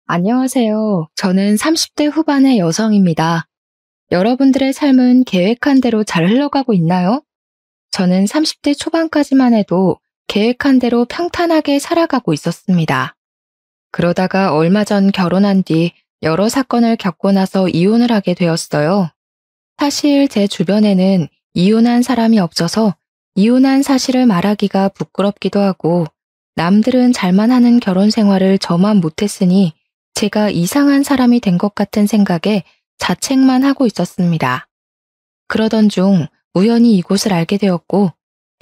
안녕하세요. 저는 30대 후반의 여성입니다. 여러분들의 삶은 계획한 대로 잘 흘러가고 있나요? 저는 30대 초반까지만 해도 계획한 대로 평탄하게 살아가고 있었습니다. 그러다가 얼마 전 결혼한 뒤 여러 사건을 겪고 나서 이혼을 하게 되었어요. 사실 제 주변에는 이혼한 사람이 없어서 이혼한 사실을 말하기가 부끄럽기도 하고 남들은 잘만 하는 결혼 생활을 저만 못했으니 제가 이상한 사람이 된 것 같은 생각에 자책만 하고 있었습니다. 그러던 중 우연히 이곳을 알게 되었고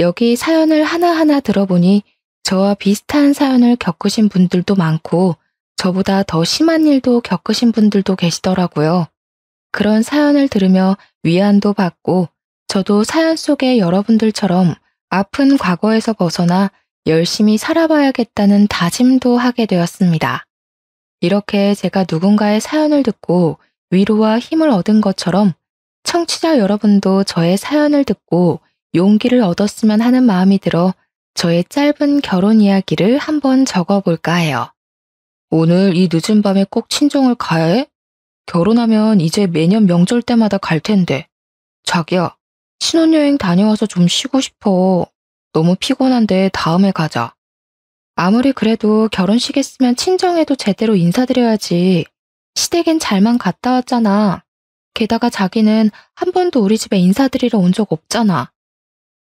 여기 사연을 하나하나 들어보니 저와 비슷한 사연을 겪으신 분들도 많고 저보다 더 심한 일도 겪으신 분들도 계시더라고요. 그런 사연을 들으며 위안도 받고 저도 사연 속의 여러분들처럼 아픈 과거에서 벗어나 열심히 살아봐야겠다는 다짐도 하게 되었습니다. 이렇게 제가 누군가의 사연을 듣고 위로와 힘을 얻은 것처럼 청취자 여러분도 저의 사연을 듣고 용기를 얻었으면 하는 마음이 들어 저의 짧은 결혼 이야기를 한번 적어볼까 해요. 오늘 이 늦은 밤에 꼭 친정을 가야 해? 결혼하면 이제 매년 명절 때마다 갈 텐데. 자기야, 신혼여행 다녀와서 좀 쉬고 싶어. 너무 피곤한데 다음에 가자. 아무리 그래도 결혼식 했으면 친정에도 제대로 인사드려야지. 시댁엔 잘만 갔다 왔잖아. 게다가 자기는 한 번도 우리 집에 인사드리러 온 적 없잖아.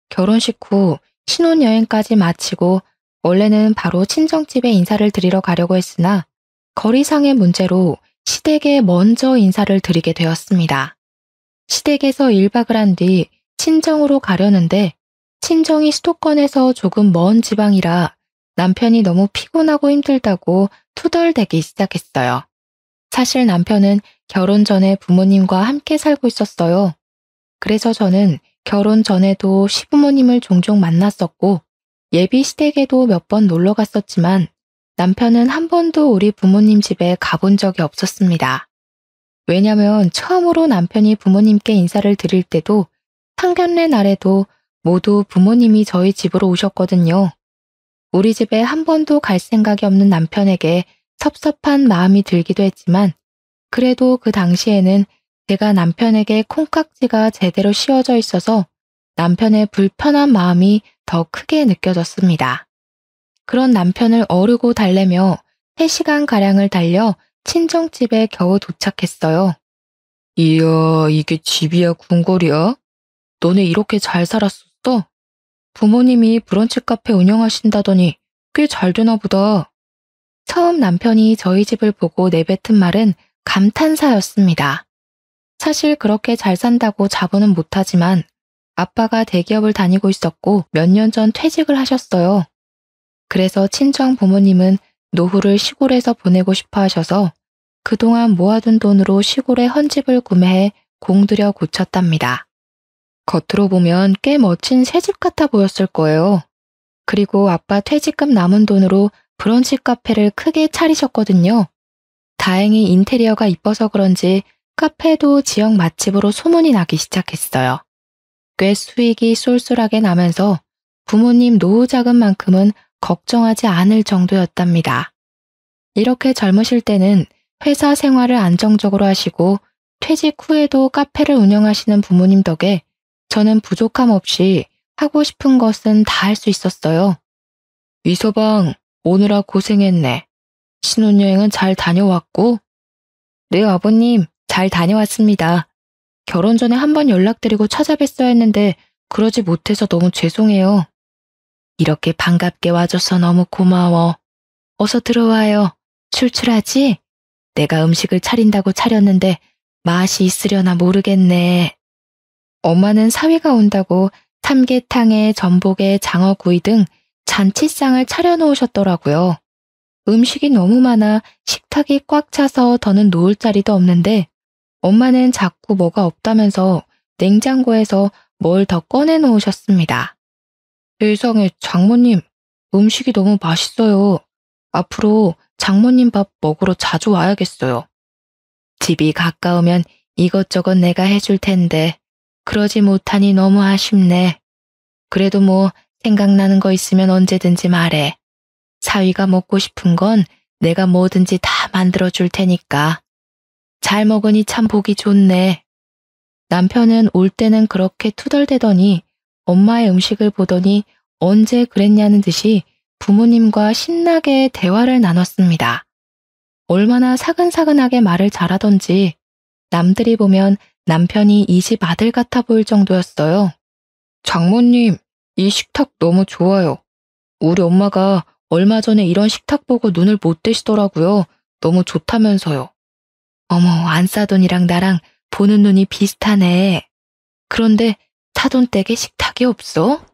결혼식 후 신혼여행까지 마치고 원래는 바로 친정집에 인사를 드리러 가려고 했으나 거리상의 문제로 시댁에 먼저 인사를 드리게 되었습니다. 시댁에서 1박을 한 뒤 친정으로 가려는데 친정이 수도권에서 조금 먼 지방이라 남편이 너무 피곤하고 힘들다고 투덜대기 시작했어요. 사실 남편은 결혼 전에 부모님과 함께 살고 있었어요. 그래서 저는 결혼 전에도 시부모님을 종종 만났었고 예비 시댁에도 몇 번 놀러 갔었지만 남편은 한 번도 우리 부모님 집에 가본 적이 없었습니다. 왜냐면 처음으로 남편이 부모님께 인사를 드릴 때도 상견례 날에도 모두 부모님이 저희 집으로 오셨거든요. 우리 집에 한 번도 갈 생각이 없는 남편에게 섭섭한 마음이 들기도 했지만 그래도 그 당시에는 제가 남편에게 콩깍지가 제대로 씌워져 있어서 남편의 불편한 마음이 더 크게 느껴졌습니다. 그런 남편을 어르고 달래며 3시간가량을 달려 친정집에 겨우 도착했어요. 이야, 이게 집이야, 궁궐이야? 너네 이렇게 잘 살았었어? 부모님이 브런치 카페 운영하신다더니 꽤 잘 되나 보다. 처음 남편이 저희 집을 보고 내뱉은 말은 감탄사였습니다. 사실 그렇게 잘 산다고 자부는 못하지만 아빠가 대기업을 다니고 있었고 몇 년 전 퇴직을 하셨어요. 그래서 친정 부모님은 노후를 시골에서 보내고 싶어 하셔서 그동안 모아둔 돈으로 시골에 헌집을 구매해 공들여 고쳤답니다. 겉으로 보면 꽤 멋진 새집 같아 보였을 거예요. 그리고 아빠 퇴직금 남은 돈으로 브런치 카페를 크게 차리셨거든요. 다행히 인테리어가 이뻐서 그런지 카페도 지역 맛집으로 소문이 나기 시작했어요. 꽤 수익이 쏠쏠하게 나면서 부모님 노후 자금만큼은 걱정하지 않을 정도였답니다. 이렇게 젊으실 때는 회사 생활을 안정적으로 하시고 퇴직 후에도 카페를 운영하시는 부모님 덕에 저는 부족함 없이 하고 싶은 것은 다 할 수 있었어요. 위서방, 오느라 고생했네. 신혼여행은 잘 다녀왔고? 네, 아버님, 잘 다녀왔습니다. 결혼 전에 한번 연락드리고 찾아뵀어야 했는데 그러지 못해서 너무 죄송해요. 이렇게 반갑게 와줘서 너무 고마워. 어서 들어와요. 출출하지? 내가 음식을 차린다고 차렸는데 맛이 있으려나 모르겠네. 엄마는 사위가 온다고 삼계탕에 전복에 장어구이 등 잔치상을 차려놓으셨더라고요. 음식이 너무 많아 식탁이 꽉 차서 더는 놓을 자리도 없는데 엄마는 자꾸 뭐가 없다면서 냉장고에서 뭘 더 꺼내 놓으셨습니다. 세상에, 장모님, 음식이 너무 맛있어요. 앞으로 장모님 밥 먹으러 자주 와야겠어요. 집이 가까우면 이것저것 내가 해줄 텐데 그러지 못하니 너무 아쉽네. 그래도 뭐 생각나는 거 있으면 언제든지 말해. 사위가 먹고 싶은 건 내가 뭐든지 다 만들어줄 테니까. 잘 먹으니 참 보기 좋네. 남편은 올 때는 그렇게 투덜대더니 엄마의 음식을 보더니 언제 그랬냐는 듯이 부모님과 신나게 대화를 나눴습니다. 얼마나 사근사근하게 말을 잘하던지 남들이 보면 남편이 이 집 아들 같아 보일 정도였어요. 장모님, 이 식탁 너무 좋아요. 우리 엄마가 얼마 전에 이런 식탁 보고 눈을 못 떼시더라고요. 너무 좋다면서요. 어머, 안사돈이랑 나랑 보는 눈이 비슷하네. 그런데 사돈댁에 식탁이 없어?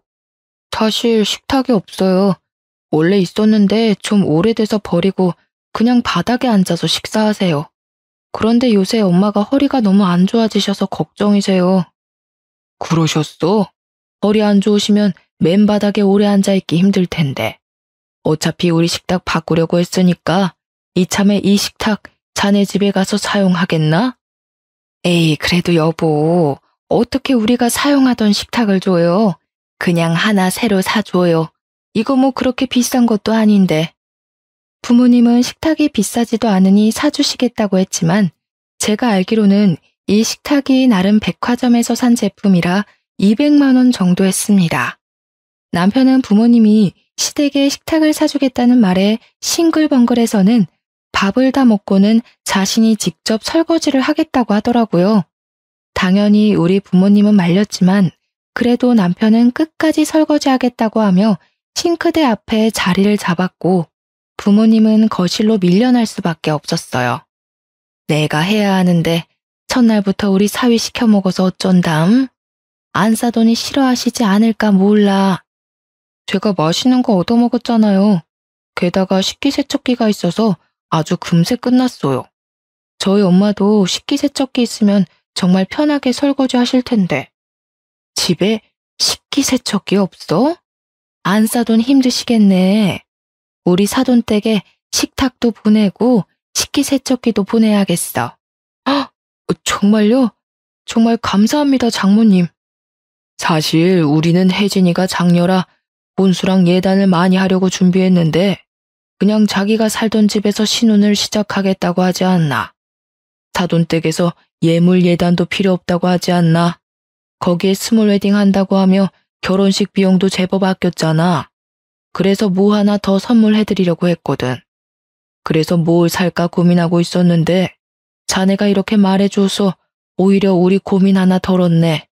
사실 식탁이 없어요. 원래 있었는데 좀 오래돼서 버리고 그냥 바닥에 앉아서 식사하세요. 그런데 요새 엄마가 허리가 너무 안 좋아지셔서 걱정이세요. 그러셨어? 허리 안 좋으시면 맨바닥에 오래 앉아있기 힘들 텐데. 어차피 우리 식탁 바꾸려고 했으니까 이참에 이 식탁 자네 집에 가서 사용하겠나? 에이, 그래도 여보, 어떻게 우리가 사용하던 식탁을 줘요? 그냥 하나 새로 사줘요. 이거 뭐 그렇게 비싼 것도 아닌데. 부모님은 식탁이 비싸지도 않으니 사주시겠다고 했지만 제가 알기로는 이 식탁이 나름 백화점에서 산 제품이라 200만 원 정도 했습니다. 남편은 부모님이 시댁에 식탁을 사주겠다는 말에 싱글벙글해서는 밥을 다 먹고는 자신이 직접 설거지를 하겠다고 하더라고요. 당연히 우리 부모님은 말렸지만 그래도 남편은 끝까지 설거지하겠다고 하며 싱크대 앞에 자리를 잡았고 부모님은 거실로 밀려날 수밖에 없었어요. 내가 해야 하는데 첫날부터 우리 사위 시켜 먹어서 어쩐담? 안 싸더니 싫어하시지 않을까 몰라. 제가 맛있는 거 얻어먹었잖아요. 게다가 식기세척기가 있어서 아주 금세 끝났어요. 저희 엄마도 식기세척기 있으면 정말 편하게 설거지 하실 텐데. 집에 식기세척기 없어? 안 싸돈 힘드시겠네. 우리 사돈댁에 식탁도 보내고 식기세척기도 보내야겠어. 헉, 정말요? 정말 감사합니다, 장모님. 사실 우리는 혜진이가 장녀라 혼수랑 예단을 많이 하려고 준비했는데 그냥 자기가 살던 집에서 신혼을 시작하겠다고 하지 않나. 사돈댁에서 예물 예단도 필요 없다고 하지 않나. 거기에 스몰 웨딩 한다고 하며 결혼식 비용도 제법 아꼈잖아. 그래서 뭐 하나 더 선물해드리려고 했거든. 그래서 뭘 살까 고민하고 있었는데 자네가 이렇게 말해줘서 오히려 우리 고민 하나 덜었네.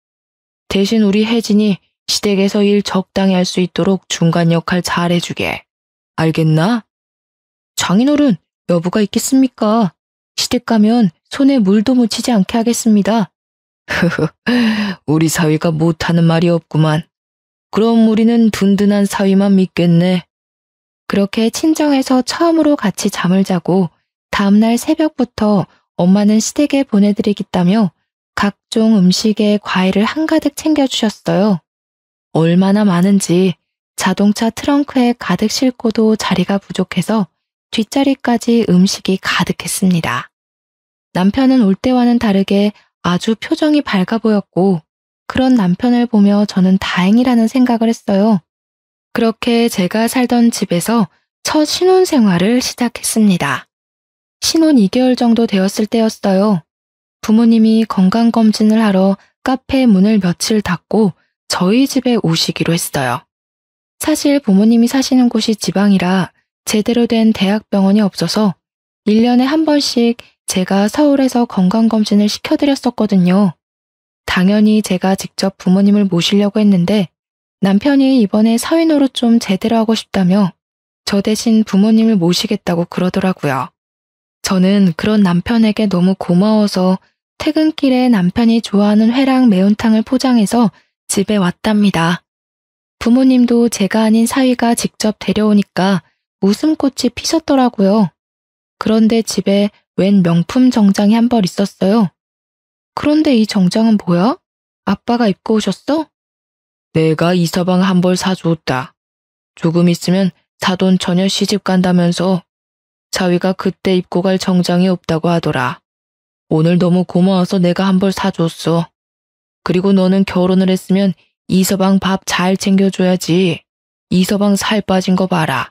대신 우리 혜진이 시댁에서 일 적당히 할 수 있도록 중간 역할 잘해주게. 알겠나? 장인어른, 여부가 있겠습니까? 시댁 가면 손에 물도 묻히지 않게 하겠습니다. 우리 사위가 못하는 말이 없구만. 그럼 우리는 든든한 사위만 믿겠네. 그렇게 친정에서 처음으로 같이 잠을 자고 다음날 새벽부터 엄마는 시댁에 보내드리겠다며 각종 음식에 과일을 한가득 챙겨주셨어요. 얼마나 많은지 자동차 트렁크에 가득 싣고도 자리가 부족해서 뒷자리까지 음식이 가득했습니다. 남편은 올 때와는 다르게 아주 표정이 밝아 보였고 그런 남편을 보며 저는 다행이라는 생각을 했어요. 그렇게 제가 살던 집에서 첫 신혼생활을 시작했습니다. 신혼 2개월 정도 되었을 때였어요. 부모님이 건강검진을 하러 카페 문을 며칠 닫고 저희 집에 오시기로 했어요. 사실 부모님이 사시는 곳이 지방이라 제대로 된 대학병원이 없어서 1년에 한 번씩 제가 서울에서 건강검진을 시켜드렸었거든요. 당연히 제가 직접 부모님을 모시려고 했는데 남편이 이번에 사위 노릇 좀 제대로 하고 싶다며 저 대신 부모님을 모시겠다고 그러더라고요. 저는 그런 남편에게 너무 고마워서 퇴근길에 남편이 좋아하는 회랑 매운탕을 포장해서 집에 왔답니다. 부모님도 제가 아닌 사위가 직접 데려오니까 웃음꽃이 피셨더라고요. 그런데 집에 웬 명품 정장이 한 벌 있었어요. 그런데 이 정장은 뭐야? 아빠가 입고 오셨어? 내가 이 서방 한 벌 사주었다. 조금 있으면 사돈 처녀 시집 간다면서 사위가 그때 입고 갈 정장이 없다고 하더라. 오늘 너무 고마워서 내가 한 벌 사줬어. 그리고 너는 결혼을 했으면 이서방 밥 잘 챙겨줘야지. 이서방 살 빠진 거 봐라.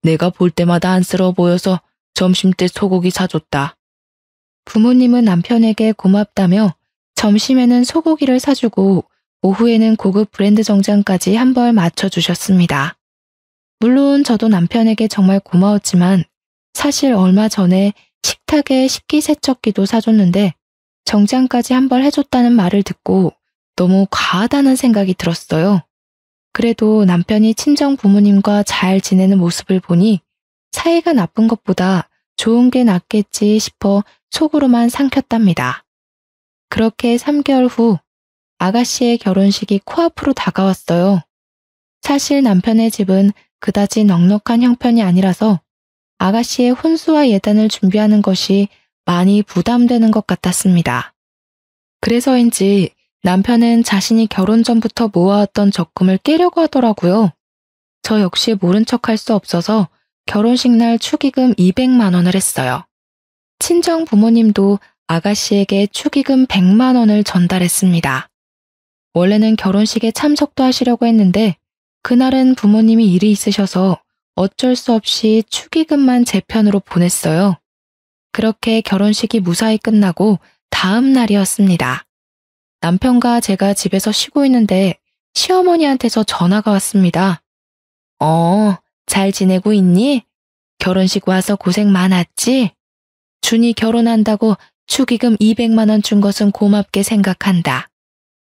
내가 볼 때마다 안쓰러워 보여서 점심때 소고기 사줬다. 부모님은 남편에게 고맙다며 점심에는 소고기를 사주고 오후에는 고급 브랜드 정장까지 한 벌 맞춰주셨습니다. 물론 저도 남편에게 정말 고마웠지만 사실 얼마 전에 식탁에 식기세척기도 사줬는데 정장까지 한 벌 해줬다는 말을 듣고 너무 과하다는 생각이 들었어요. 그래도 남편이 친정 부모님과 잘 지내는 모습을 보니 사이가 나쁜 것보다 좋은 게 낫겠지 싶어 속으로만 삼켰답니다. 그렇게 3개월 후 아가씨의 결혼식이 코앞으로 다가왔어요. 사실 남편의 집은 그다지 넉넉한 형편이 아니라서 아가씨의 혼수와 예단을 준비하는 것이 많이 부담되는 것 같았습니다. 그래서인지 남편은 자신이 결혼 전부터 모아왔던 적금을 깨려고 하더라고요. 저 역시 모른 척할 수 없어서 결혼식 날 축의금 200만 원을 했어요. 친정 부모님도 아가씨에게 축의금 100만 원을 전달했습니다. 원래는 결혼식에 참석도 하시려고 했는데 그날은 부모님이 일이 있으셔서 어쩔 수 없이 축의금만 제 편으로 보냈어요. 그렇게 결혼식이 무사히 끝나고 다음 날이었습니다. 남편과 제가 집에서 쉬고 있는데 시어머니한테서 전화가 왔습니다. 잘 지내고 있니? 결혼식 와서 고생 많았지? 준이 결혼한다고 축의금 200만 원 준 것은 고맙게 생각한다.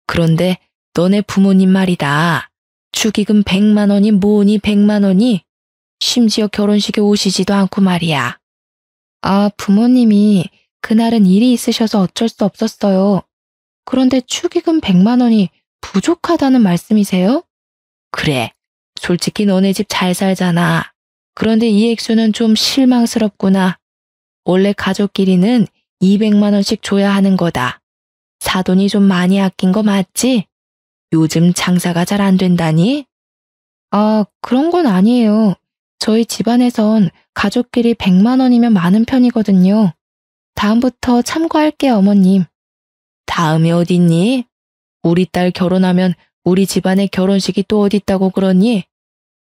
그런데 너네 부모님 말이다. 축의금 100만 원이 뭐니 100만 원이? 심지어 결혼식에 오시지도 않고 말이야. 아, 부모님이 그날은 일이 있으셔서 어쩔 수 없었어요. 그런데 축의금 100만 원이 부족하다는 말씀이세요? 그래. 솔직히 너네 집 잘 살잖아. 그런데 이 액수는 좀 실망스럽구나. 원래 가족끼리는 200만 원씩 줘야 하는 거다. 사돈이 좀 많이 아낀 거 맞지? 요즘 장사가 잘 안 된다니? 아, 그런 건 아니에요. 저희 집안에선 가족끼리 100만 원이면 많은 편이거든요. 다음부터 참고할게요, 어머님. 다음이 어딨니? 우리 딸 결혼하면 우리 집안의 결혼식이 또 어딨다고 그러니?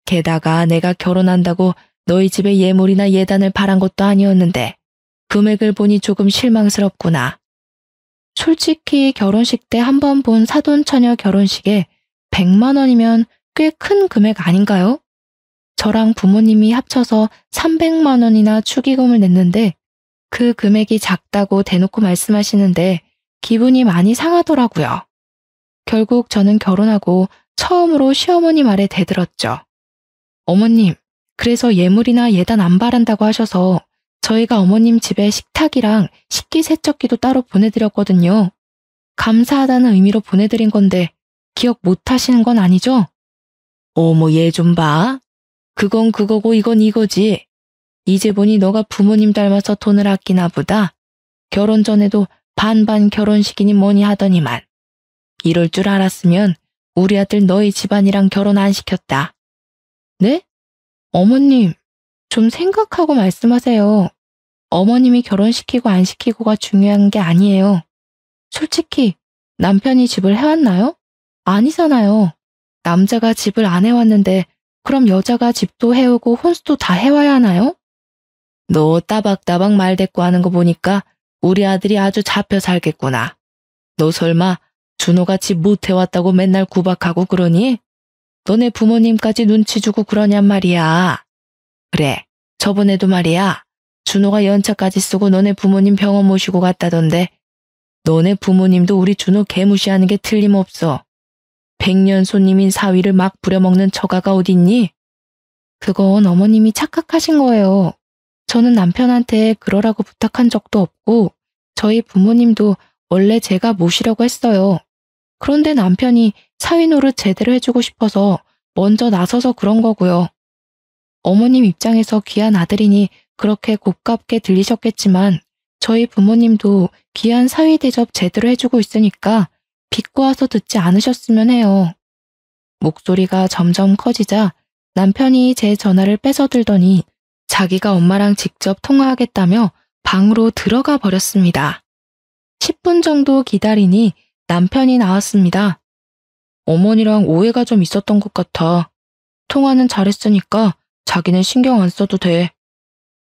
게다가 내가 결혼한다고 너희 집에 예물이나 예단을 바란 것도 아니었는데 금액을 보니 조금 실망스럽구나. 솔직히 결혼식 때 한 번 본 사돈처녀 결혼식에 100만 원이면 꽤 큰 금액 아닌가요? 저랑 부모님이 합쳐서 300만 원이나 축의금을 냈는데 그 금액이 작다고 대놓고 말씀하시는데 기분이 많이 상하더라고요. 결국 저는 결혼하고 처음으로 시어머니 말에 대들었죠. 어머님, 그래서 예물이나 예단 안 바란다고 하셔서 저희가 어머님 집에 식탁이랑 식기세척기도 따로 보내드렸거든요. 감사하다는 의미로 보내드린 건데 기억 못 하시는 건 아니죠? 어머, 얘 좀 봐. 그건 그거고 이건 이거지. 이제 보니 너가 부모님 닮아서 돈을 아끼나 보다. 결혼 전에도 반반 결혼식이니 뭐니 하더니만. 이럴 줄 알았으면 우리 아들 너희 집안이랑 결혼 안 시켰다. 네? 어머님, 좀 생각하고 말씀하세요. 어머님이 결혼시키고 안 시키고가 중요한 게 아니에요. 솔직히 남편이 집을 해왔나요? 아니잖아요. 남자가 집을 안 해왔는데 그럼 여자가 집도 해오고 혼수도 다 해와야 하나요? 너 따박따박 말대꾸 하는 거 보니까 우리 아들이 아주 잡혀 살겠구나. 너 설마 준호가 집 못 해왔다고 맨날 구박하고 그러니? 너네 부모님까지 눈치 주고 그러냔 말이야. 그래, 저번에도 말이야. 준호가 연차까지 쓰고 너네 부모님 병원 모시고 갔다던데 너네 부모님도 우리 준호 개무시하는 게 틀림없어. 백년 손님인 사위를 막 부려먹는 처가가 어딨니? 그건 어머님이 착각하신 거예요. 저는 남편한테 그러라고 부탁한 적도 없고 저희 부모님도 원래 제가 모시려고 했어요. 그런데 남편이 사위 노릇 제대로 해주고 싶어서 먼저 나서서 그런 거고요. 어머님 입장에서 귀한 아들이니 그렇게 곱깝게 들리셨겠지만 저희 부모님도 귀한 사위 대접 제대로 해주고 있으니까 비꼬아서 듣지 않으셨으면 해요. 목소리가 점점 커지자 남편이 제 전화를 뺏어들더니 자기가 엄마랑 직접 통화하겠다며 방으로 들어가 버렸습니다. 10분 정도 기다리니 남편이 나왔습니다. 어머니랑 오해가 좀 있었던 것 같아. 통화는 잘했으니까 자기는 신경 안 써도 돼.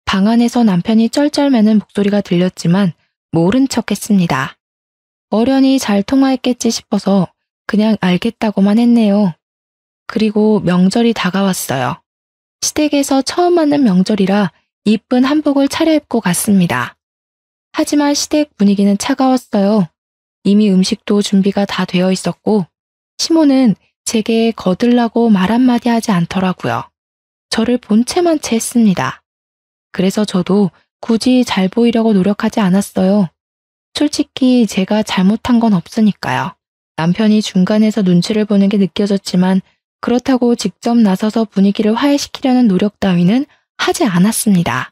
방 안에서 남편이 쩔쩔매는 목소리가 들렸지만 모른 척했습니다. 어련히 잘 통화했겠지 싶어서 그냥 알겠다고만 했네요. 그리고 명절이 다가왔어요. 시댁에서 처음 맞는 명절이라 이쁜 한복을 차려입고 갔습니다. 하지만 시댁 분위기는 차가웠어요. 이미 음식도 준비가 다 되어 있었고 시모는 제게 거들라고 말 한마디 하지 않더라고요. 저를 본체만 채 했습니다. 그래서 저도 굳이 잘 보이려고 노력하지 않았어요. 솔직히 제가 잘못한 건 없으니까요. 남편이 중간에서 눈치를 보는 게 느껴졌지만 그렇다고 직접 나서서 분위기를 화해시키려는 노력 따위는 하지 않았습니다.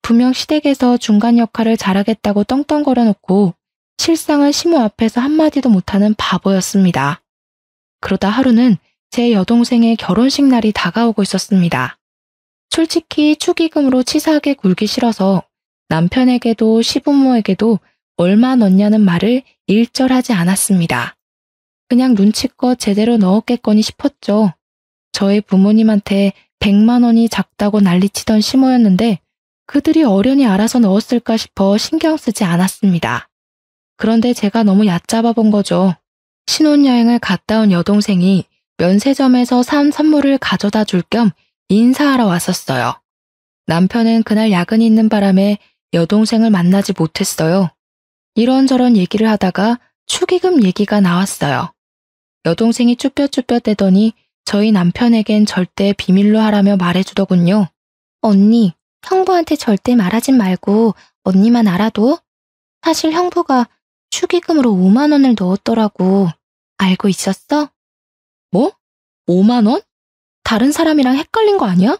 분명 시댁에서 중간 역할을 잘하겠다고 떵떵거려 놓고 실상은 시모 앞에서 한마디도 못하는 바보였습니다. 그러다 하루는 제 여동생의 결혼식 날이 다가오고 있었습니다. 솔직히 축의금으로 치사하게 굴기 싫어서 남편에게도 시부모에게도 얼마 넣냐는 말을 일절하지 않았습니다. 그냥 눈치껏 제대로 넣었겠거니 싶었죠. 저희 부모님한테 100만 원이 작다고 난리치던 시모였는데 그들이 어련히 알아서 넣었을까 싶어 신경 쓰지 않았습니다. 그런데 제가 너무 얕잡아 본 거죠. 신혼여행을 갔다 온 여동생이 면세점에서 산 선물을 가져다 줄 겸 인사하러 왔었어요. 남편은 그날 야근이 있는 바람에 여동생을 만나지 못했어요. 이런저런 얘기를 하다가 축의금 얘기가 나왔어요. 여동생이 쭈뼛쭈뼛대더니 저희 남편에겐 절대 비밀로 하라며 말해주더군요. 언니, 형부한테 절대 말하진 말고 언니만 알아도. 사실 형부가 축의금으로 5만 원을 넣었더라고. 알고 있었어? 뭐? 5만 원? 다른 사람이랑 헷갈린 거 아니야?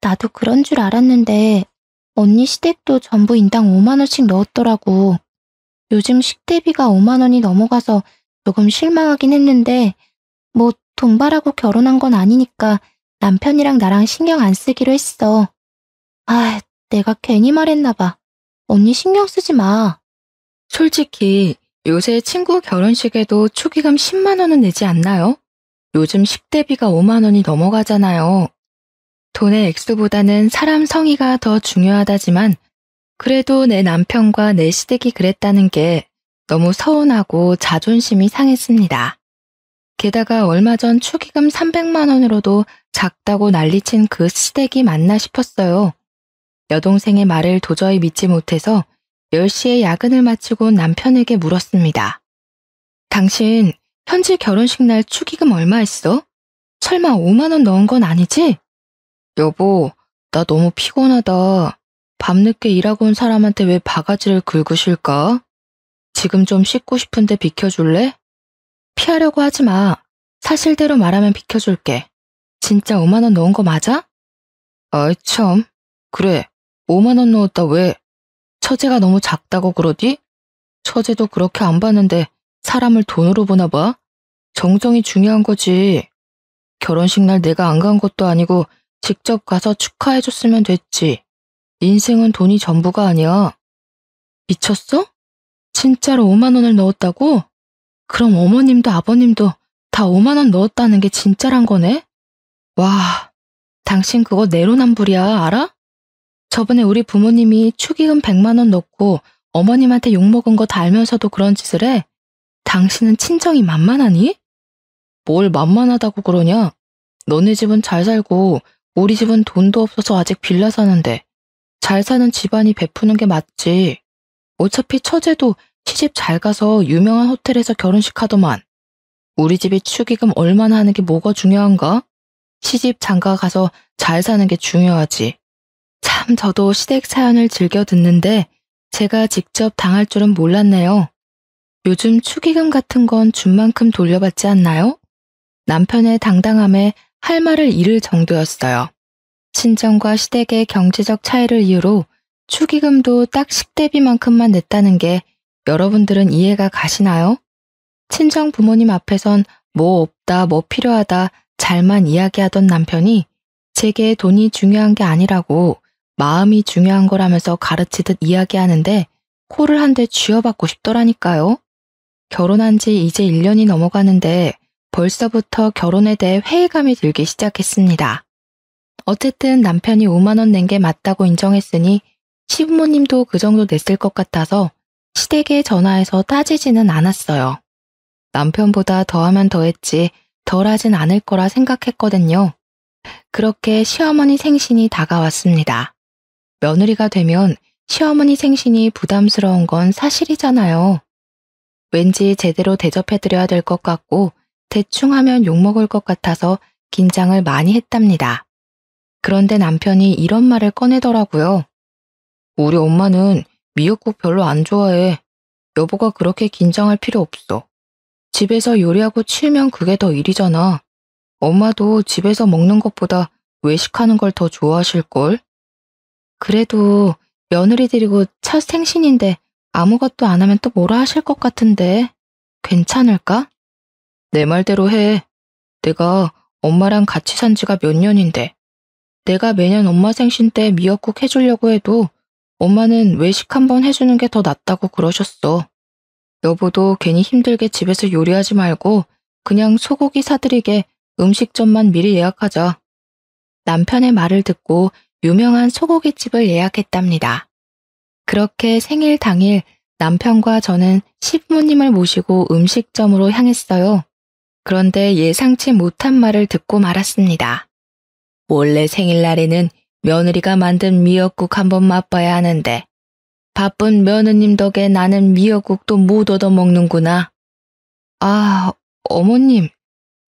나도 그런 줄 알았는데 언니 시댁도 전부 인당 5만 원씩 넣었더라고. 요즘 식대비가 5만 원이 넘어가서 조금 실망하긴 했는데 뭐 돈 바라고 결혼한 건 아니니까 남편이랑 나랑 신경 안 쓰기로 했어. 아, 내가 괜히 말했나 봐. 언니 신경 쓰지 마. 솔직히 요새 친구 결혼식에도 축의금 10만 원은 내지 않나요? 요즘 식대비가 5만 원이 넘어가잖아요. 돈의 액수보다는 사람 성의가 더 중요하다지만 그래도 내 남편과 내 시댁이 그랬다는 게 너무 서운하고 자존심이 상했습니다. 게다가 얼마 전 축의금 300만 원으로도 작다고 난리친 그 시댁이 맞나 싶었어요. 여동생의 말을 도저히 믿지 못해서 10시에 야근을 마치고 남편에게 물었습니다. 당신 현지 결혼식 날 축의금 얼마 했어? 설마 5만 원 넣은 건 아니지? 여보, 나 너무 피곤하다. 밤늦게 일하고 온 사람한테 왜 바가지를 긁고 쉴까? 지금 좀 씻고 싶은데 비켜줄래? 피하려고 하지 마. 사실대로 말하면 비켜줄게. 진짜 5만 원 넣은 거 맞아? 아이 참. 그래, 5만 원 넣었다 왜? 처제가 너무 작다고 그러디? 처제도 그렇게 안 봤는데 사람을 돈으로 보나 봐? 정성이 중요한 거지. 결혼식 날 내가 안 간 것도 아니고 직접 가서 축하해줬으면 됐지. 인생은 돈이 전부가 아니야. 미쳤어? 진짜로 5만 원을 넣었다고? 그럼 어머님도 아버님도 다 5만 원 넣었다는 게 진짜란 거네? 와, 당신 그거 내로남불이야, 알아? 저번에 우리 부모님이 축의금 100만 원 넣고 어머님한테 욕먹은 거 다 알면서도 그런 짓을 해? 당신은 친정이 만만하니? 뭘 만만하다고 그러냐? 너네 집은 잘 살고 우리 집은 돈도 없어서 아직 빌라 사는데 잘 사는 집안이 베푸는 게 맞지. 어차피 처제도 시집 잘 가서 유명한 호텔에서 결혼식 하더만. 우리 집이 축의금 얼마나 하는 게 뭐가 중요한가? 시집 장가 가서 잘 사는 게 중요하지. 참 저도 시댁 사연을 즐겨 듣는데 제가 직접 당할 줄은 몰랐네요. 요즘 축의금 같은 건 준 만큼 돌려받지 않나요? 남편의 당당함에 할 말을 잃을 정도였어요. 친정과 시댁의 경제적 차이를 이유로 축의금도 딱 식대비만큼만 냈다는 게 여러분들은 이해가 가시나요? 친정 부모님 앞에선 뭐 없다, 뭐 필요하다 잘만 이야기하던 남편이 제게 돈이 중요한 게 아니라고 마음이 중요한 거라면서 가르치듯 이야기하는데 코를 한 대 쥐어받고 싶더라니까요. 결혼한 지 이제 1년이 넘어가는데 벌써부터 결혼에 대해 회의감이 들기 시작했습니다. 어쨌든 남편이 5만 원 낸 게 맞다고 인정했으니 시부모님도 그 정도 냈을 것 같아서 시댁에 전화해서 따지지는 않았어요. 남편보다 더하면 더했지 덜하진 않을 거라 생각했거든요. 그렇게 시어머니 생신이 다가왔습니다. 며느리가 되면 시어머니 생신이 부담스러운 건 사실이잖아요. 왠지 제대로 대접해드려야 될 것 같고 대충 하면 욕먹을 것 같아서 긴장을 많이 했답니다. 그런데 남편이 이런 말을 꺼내더라고요. 우리 엄마는 미역국 별로 안 좋아해. 여보가 그렇게 긴장할 필요 없어. 집에서 요리하고 치우면 그게 더 일이잖아. 엄마도 집에서 먹는 것보다 외식하는 걸 더 좋아하실걸? 그래도 며느리 드리고 첫 생신인데 아무것도 안 하면 또 뭐라 하실 것 같은데 괜찮을까? 내 말대로 해. 내가 엄마랑 같이 산 지가 몇 년인데 내가 매년 엄마 생신 때 미역국 해주려고 해도 엄마는 외식 한번 해주는 게 더 낫다고 그러셨어. 여보도 괜히 힘들게 집에서 요리하지 말고 그냥 소고기 사드리게 음식점만 미리 예약하자. 남편의 말을 듣고 유명한 소고기집을 예약했답니다. 그렇게 생일 당일 남편과 저는 시부모님을 모시고 음식점으로 향했어요. 그런데 예상치 못한 말을 듣고 말았습니다. 원래 생일날에는 며느리가 만든 미역국 한번 맛봐야 하는데 바쁜 며느님 덕에 나는 미역국도 못 얻어먹는구나. 아, 어머님,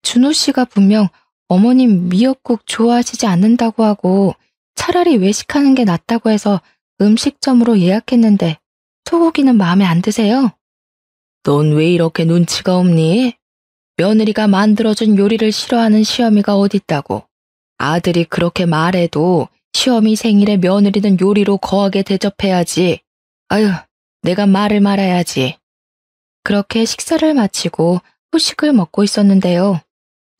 준호 씨가 분명 어머님 미역국 좋아하시지 않는다고 하고 차라리 외식하는 게 낫다고 해서 음식점으로 예약했는데 소고기는 마음에 안 드세요? 넌 왜 이렇게 눈치가 없니? 며느리가 만들어준 요리를 싫어하는 시어미가 어딨다고. 아들이 그렇게 말해도 시어미 생일에 며느리는 요리로 거하게 대접해야지. 아유, 내가 말을 말아야지. 그렇게 식사를 마치고 후식을 먹고 있었는데요.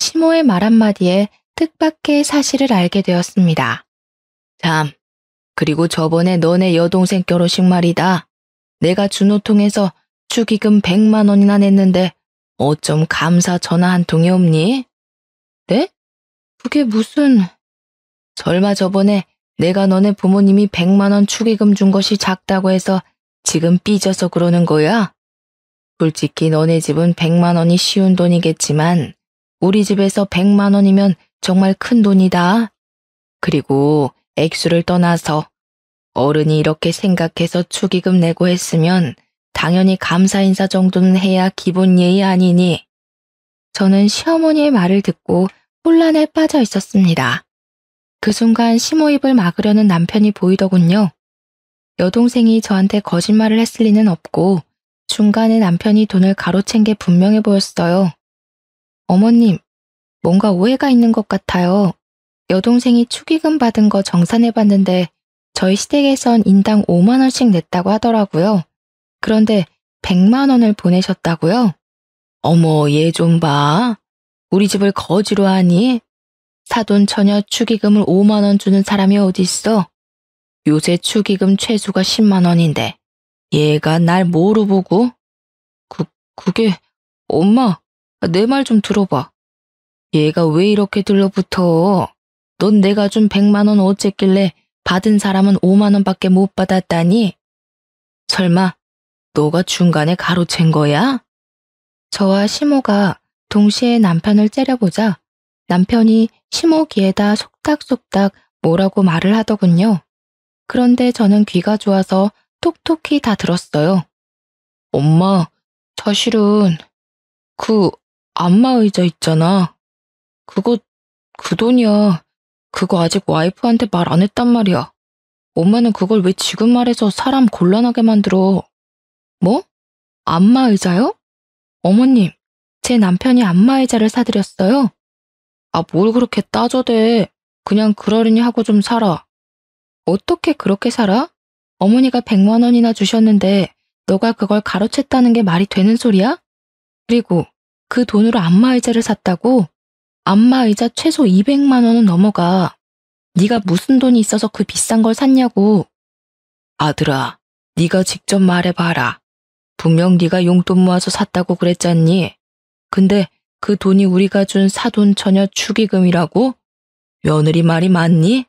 시모의 말 한마디에 뜻밖의 사실을 알게 되었습니다. 참, 그리고 저번에 너네 여동생 결혼식 말이다. 내가 준호 통해서 축의금 100만 원이나 냈는데 어쩜 감사 전화 한 통이 없니? 네? 그게 무슨... 설마 저번에 내가 너네 부모님이 100만 원 축의금 준 것이 작다고 해서 지금 삐져서 그러는 거야? 솔직히 너네 집은 100만 원이 쉬운 돈이겠지만 우리 집에서 100만 원이면 정말 큰 돈이다. 그리고 액수를 떠나서 어른이 이렇게 생각해서 축의금 내고 했으면 당연히 감사 인사 정도는 해야 기본 예의 아니니. 저는 시어머니의 말을 듣고 혼란에 빠져 있었습니다. 그 순간 시모 입을 막으려는 남편이 보이더군요. 여동생이 저한테 거짓말을 했을 리는 없고 중간에 남편이 돈을 가로챈 게 분명해 보였어요. 어머님, 뭔가 오해가 있는 것 같아요. 여동생이 축의금 받은 거 정산해봤는데 저희 시댁에선 인당 5만 원씩 냈다고 하더라고요. 그런데 100만 원을 보내셨다고요? 어머, 얘 좀 봐. 우리 집을 거지로 하니? 사돈 처녀 축의금을 5만 원 주는 사람이 어딨어? 요새 축의금 최소가 10만 원인데 얘가 날 뭐로 보고? 그게 엄마, 내 말 좀 들어봐. 얘가 왜 이렇게 들러붙어? 넌 내가 준 100만 원 어쨌길래 받은 사람은 5만 원밖에 못 받았다니? 설마 너가 중간에 가로챈 거야? 저와 시모가 동시에 남편을 째려보자 남편이 시모 귀에다 속닥속닥 뭐라고 말을 하더군요. 그런데 저는 귀가 좋아서 톡톡히 다 들었어요. 엄마, 사실은 그 안마의자 있잖아. 그거 그 돈이야. 그거 아직 와이프한테 말 안 했단 말이야. 엄마는 그걸 왜 지금 말해서 사람 곤란하게 만들어. 뭐? 안마의자요? 어머님, 제 남편이 안마의자를 사드렸어요. 아, 뭘 그렇게 따져대. 그냥 그러려니 하고 좀 살아. 어떻게 그렇게 살아? 어머니가 100만 원이나 주셨는데 너가 그걸 가로챘다는 게 말이 되는 소리야? 그리고 그 돈으로 안마의자를 샀다고? 안마의자 최소 200만 원은 넘어가. 네가 무슨 돈이 있어서 그 비싼 걸 샀냐고. 아들아, 네가 직접 말해봐라. 분명 네가 용돈 모아서 샀다고 그랬잖니. 근데 그 돈이 우리가 준 사돈 처녀 축의금이라고? 며느리 말이 맞니?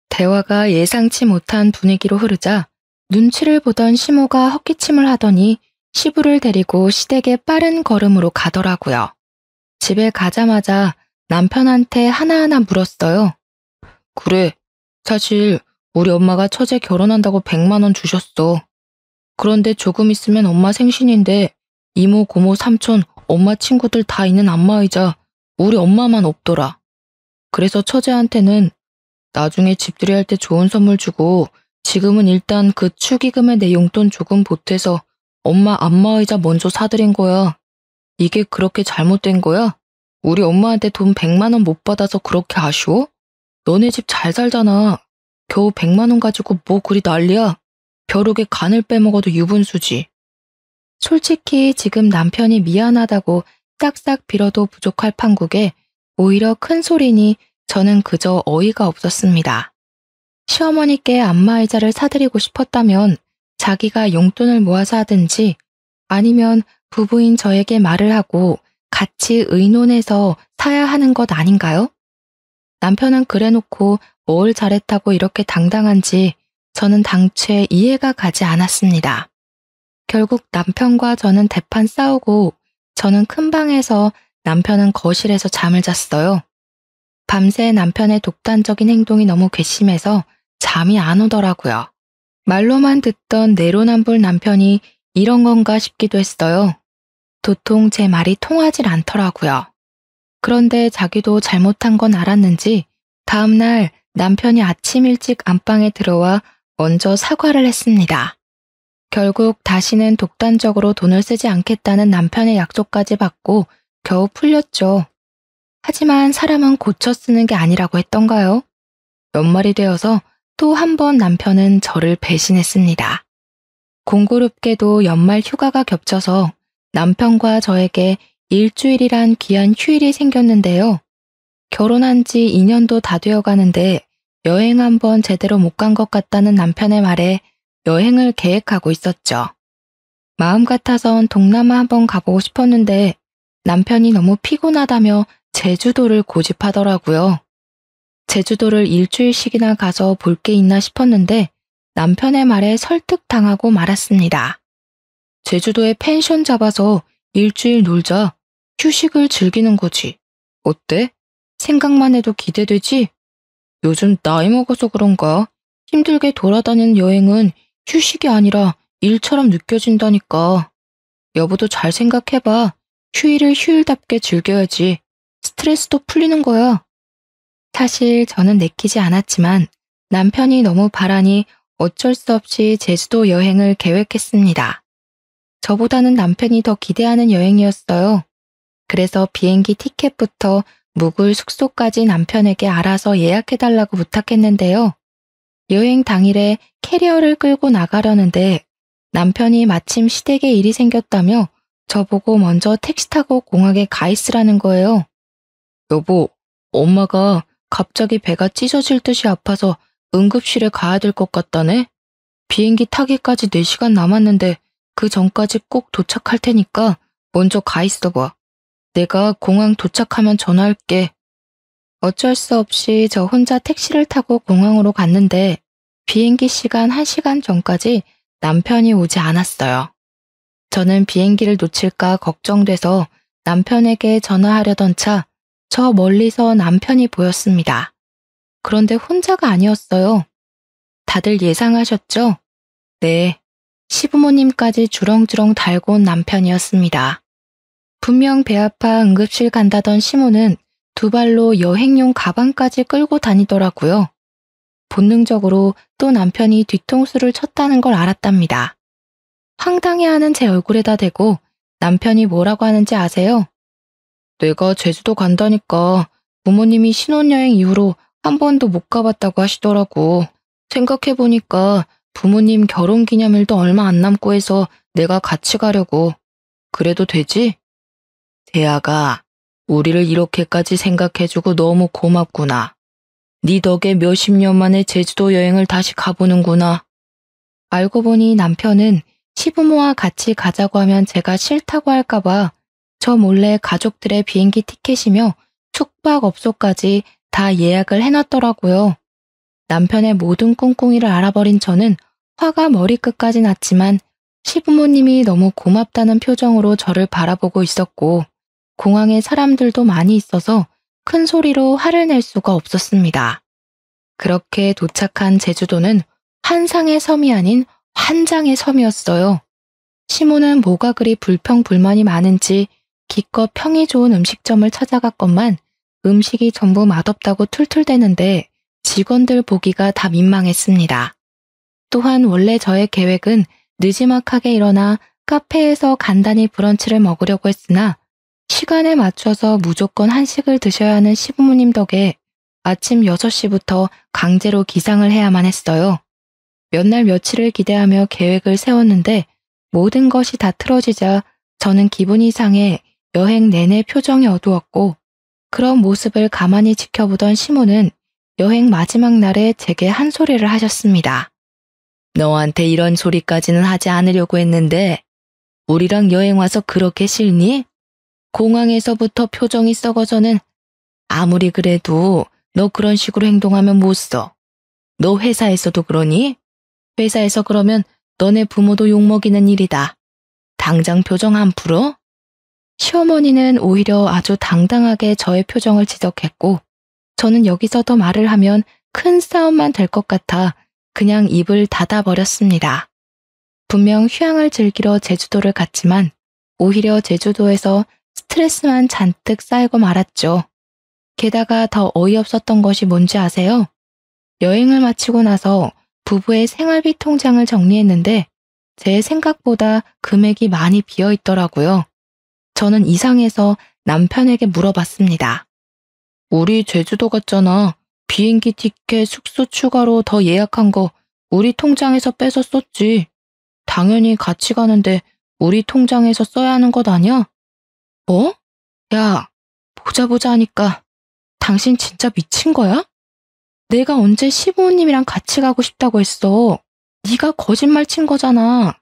대화가 예상치 못한 분위기로 흐르자 눈치를 보던 시모가 헛기침을 하더니 시부를 데리고 시댁에 빠른 걸음으로 가더라고요. 집에 가자마자 남편한테 하나하나 물었어요. 그래, 사실 우리 엄마가 처제 결혼한다고 100만 원 주셨어. 그런데 조금 있으면 엄마 생신인데 이모, 고모, 삼촌, 엄마 친구들 다 있는 안마의자 우리 엄마만 없더라. 그래서 처제한테는 나중에 집들이 할 때 좋은 선물 주고 지금은 일단 그 축의금에 내 용돈 조금 보태서 엄마 안마의자 먼저 사드린 거야. 이게 그렇게 잘못된 거야? 우리 엄마한테 돈 100만 원 못 받아서 그렇게 아쉬워? 너네 집 잘 살잖아. 겨우 100만 원 가지고 뭐 그리 난리야? 벼룩에 간을 빼먹어도 유분수지. 솔직히 지금 남편이 미안하다고 싹싹 빌어도 부족할 판국에 오히려 큰 소리니 저는 그저 어이가 없었습니다. 시어머니께 안마의자를 사드리고 싶었다면 자기가 용돈을 모아서 하든지 아니면 부부인 저에게 말을 하고 같이 의논해서 사야 하는 것 아닌가요? 남편은 그래놓고 뭘 잘했다고 이렇게 당당한지 저는 당최 이해가 가지 않았습니다. 결국 남편과 저는 대판 싸우고 저는 큰 방에서 남편은 거실에서 잠을 잤어요. 밤새 남편의 독단적인 행동이 너무 괘씸해서 잠이 안 오더라고요. 말로만 듣던 내로남불 남편이 이런 건가 싶기도 했어요. 도통 제 말이 통하질 않더라고요. 그런데 자기도 잘못한 건 알았는지 다음날 남편이 아침 일찍 안방에 들어와 먼저 사과를 했습니다. 결국 다시는 독단적으로 돈을 쓰지 않겠다는 남편의 약속까지 받고 겨우 풀렸죠. 하지만 사람은 고쳐 쓰는 게 아니라고 했던가요? 연말이 되어서 또 한 번 남편은 저를 배신했습니다. 공교롭게도 연말 휴가가 겹쳐서 남편과 저에게 일주일이란 귀한 휴일이 생겼는데요. 결혼한 지 2년도 다 되어 가는데 여행 한 번 제대로 못 간 것 같다는 남편의 말에 여행을 계획하고 있었죠. 마음 같아선 동남아 한번 가보고 싶었는데 남편이 너무 피곤하다며 제주도를 고집하더라고요. 제주도를 일주일씩이나 가서 볼 게 있나 싶었는데 남편의 말에 설득당하고 말았습니다. 제주도에 펜션 잡아서 일주일 놀자. 휴식을 즐기는 거지. 어때? 생각만 해도 기대되지? 요즘 나이 먹어서 그런가? 힘들게 돌아다니는 여행은 휴식이 아니라 일처럼 느껴진다니까. 여보도 잘 생각해봐. 휴일을 휴일답게 즐겨야지. 스트레스도 풀리는 거야. 사실 저는 내키지 않았지만 남편이 너무 바라니 어쩔 수 없이 제주도 여행을 계획했습니다. 저보다는 남편이 더 기대하는 여행이었어요. 그래서 비행기 티켓부터 묵을 숙소까지 남편에게 알아서 예약해달라고 부탁했는데요. 여행 당일에 캐리어를 끌고 나가려는데 남편이 마침 시댁에 일이 생겼다며 저보고 먼저 택시 타고 공항에 가 있으라는 거예요. 여보, 엄마가 갑자기 배가 찢어질 듯이 아파서 응급실에 가야 될 것 같다네? 비행기 타기까지 4시간 남았는데 그 전까지 꼭 도착할 테니까 먼저 가 있어봐. 내가 공항 도착하면 전화할게. 어쩔 수 없이 저 혼자 택시를 타고 공항으로 갔는데 비행기 시간 1시간 전까지 남편이 오지 않았어요. 저는 비행기를 놓칠까 걱정돼서 남편에게 전화하려던 차, 저 멀리서 남편이 보였습니다. 그런데 혼자가 아니었어요. 다들 예상하셨죠? 네, 시부모님까지 주렁주렁 달고 온 남편이었습니다. 분명 배 아파 응급실 간다던 시모는 두 발로 여행용 가방까지 끌고 다니더라고요. 본능적으로 또 남편이 뒤통수를 쳤다는 걸 알았답니다. 황당해하는 제 얼굴에다 대고 남편이 뭐라고 하는지 아세요? 내가 제주도 간다니까 부모님이 신혼여행 이후로 한 번도 못 가봤다고 하시더라고. 생각해보니까 부모님 결혼기념일도 얼마 안 남고 해서 내가 같이 가려고. 그래도 되지? 대아가 우리를 이렇게까지 생각해주고 너무 고맙구나. 네 덕에 몇십 년 만에 제주도 여행을 다시 가보는구나. 알고 보니 남편은 시부모와 같이 가자고 하면 제가 싫다고 할까봐 저 몰래 가족들의 비행기 티켓이며 숙박업소까지 다 예약을 해놨더라고요. 남편의 모든 꿍꿍이를 알아버린 저는 화가 머리끝까지 났지만 시부모님이 너무 고맙다는 표정으로 저를 바라보고 있었고 공항에 사람들도 많이 있어서 큰 소리로 화를 낼 수가 없었습니다. 그렇게 도착한 제주도는 환상의 섬이 아닌 환장의 섬이었어요. 시모는 뭐가 그리 불평불만이 많은지 기껏 평이 좋은 음식점을 찾아갔건만 음식이 전부 맛없다고 툴툴대는데 직원들 보기가 다 민망했습니다. 또한 원래 저의 계획은 느지막하게 일어나 카페에서 간단히 브런치를 먹으려고 했으나 시간에 맞춰서 무조건 한식을 드셔야 하는 시부모님 덕에 아침 6시부터 강제로 기상을 해야만 했어요. 몇 날 며칠을 기대하며 계획을 세웠는데 모든 것이 다 틀어지자 저는 기분이 상해 여행 내내 표정이 어두웠고 그런 모습을 가만히 지켜보던 시모는 여행 마지막 날에 제게 한 소리를 하셨습니다. 너한테 이런 소리까지는 하지 않으려고 했는데 우리랑 여행 와서 그렇게 싫니? 공항에서부터 표정이 썩어서는 아무리 그래도 너 그런 식으로 행동하면 못 써. 너 회사에서도 그러니? 회사에서 그러면 너네 부모도 욕먹이는 일이다. 당장 표정 안 풀어? 시어머니는 오히려 아주 당당하게 저의 표정을 지적했고 저는 여기서 더 말을 하면 큰 싸움만 될 것 같아 그냥 입을 닫아버렸습니다. 분명 휴양을 즐기러 제주도를 갔지만 오히려 제주도에서 스트레스만 잔뜩 쌓이고 말았죠. 게다가 더 어이없었던 것이 뭔지 아세요? 여행을 마치고 나서 부부의 생활비 통장을 정리했는데 제 생각보다 금액이 많이 비어 있더라고요. 저는 이상해서 남편에게 물어봤습니다. 우리 제주도 갔잖아. 비행기 티켓, 숙소 추가로 더 예약한 거 우리 통장에서 빼서 썼지. 당연히 같이 가는데 우리 통장에서 써야 하는 것 아니야? 뭐? 야, 보자 하니까 당신 진짜 미친 거야? 내가 언제 시부모님이랑 같이 가고 싶다고 했어. 네가 거짓말 친 거잖아.